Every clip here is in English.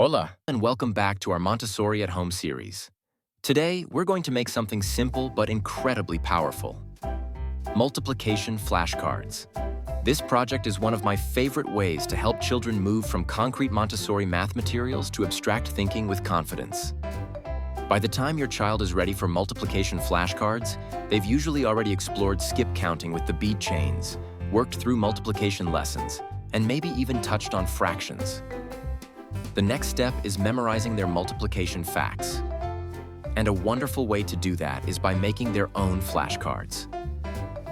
Hola, and welcome back to our Montessori at Home series. Today, we're going to make something simple but incredibly powerful. Multiplication flashcards. This project is one of my favorite ways to help children move from concrete Montessori math materials to abstract thinking with confidence. By the time your child is ready for multiplication flashcards, they've usually already explored skip counting with the bead chains, worked through multiplication lessons, and maybe even touched on fractions. The next step is memorizing their multiplication facts. And a wonderful way to do that is by making their own flashcards.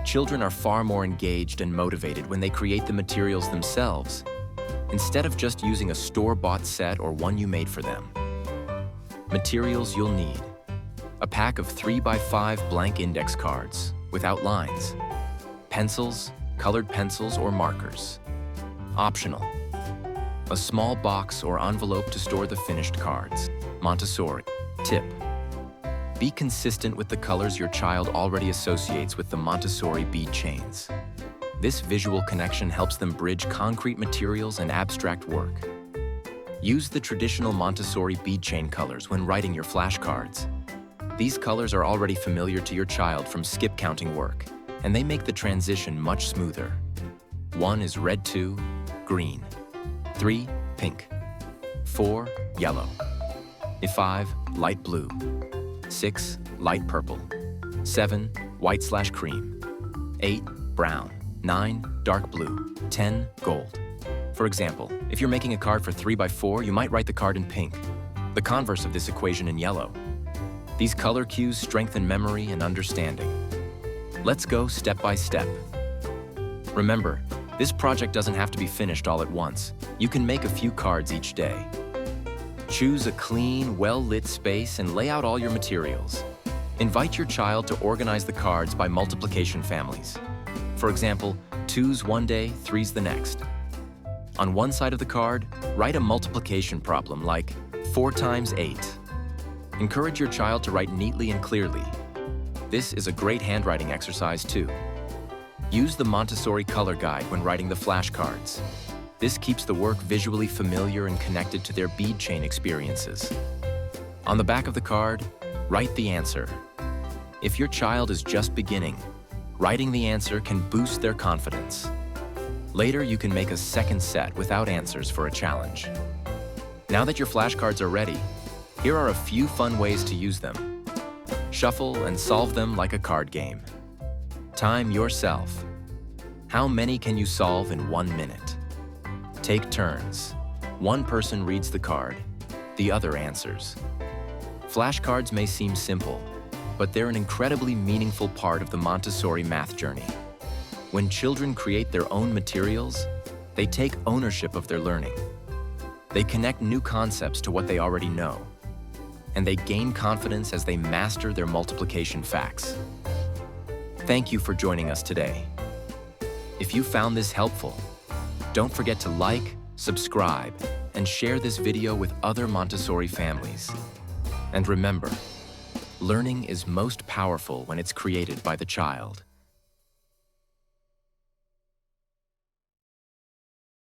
Children are far more engaged and motivated when they create the materials themselves, instead of just using a store-bought set or one you made for them. Materials you'll need: a pack of 3x5 blank index cards without lines, pencils, colored pencils, or markers. Optional: a small box or envelope to store the finished cards. Montessori. Tip: be consistent with the colors your child already associates with the Montessori bead chains. This visual connection helps them bridge concrete materials and abstract work. Use the traditional Montessori bead chain colors when writing your flashcards. These colors are already familiar to your child from skip counting work, and they make the transition much smoother. 1 is red, 2, green. 3, pink. 4, yellow. 5, light blue. 6, light purple. 7, white/cream. 8, brown. 9, dark blue. 10, gold. For example, if you're making a card for 3x4, you might write the card in pink, the converse of this equation in yellow. These color cues strengthen memory and understanding. Let's go step by step. Remember, this project doesn't have to be finished all at once. You can make a few cards each day. Choose a clean, well-lit space and lay out all your materials. Invite your child to organize the cards by multiplication families. For example, 2's one day, 3's the next. On one side of the card, write a multiplication problem like 4 times 8. Encourage your child to write neatly and clearly. This is a great handwriting exercise too. Use the Montessori color guide when writing the flashcards. This keeps the work visually familiar and connected to their bead chain experiences. On the back of the card, write the answer. If your child is just beginning, writing the answer can boost their confidence. Later, you can make a second set without answers for a challenge. Now that your flashcards are ready, here are a few fun ways to use them. Shuffle and solve them like a card game. Time yourself. How many can you solve in 1 minute? Take turns. One person reads the card, the other answers. Flashcards may seem simple, but they're an incredibly meaningful part of the Montessori math journey. When children create their own materials, they take ownership of their learning. They connect new concepts to what they already know, and they gain confidence as they master their multiplication facts. Thank you for joining us today. If you found this helpful, don't forget to like, subscribe, and share this video with other Montessori families. And remember, learning is most powerful when it's created by the child.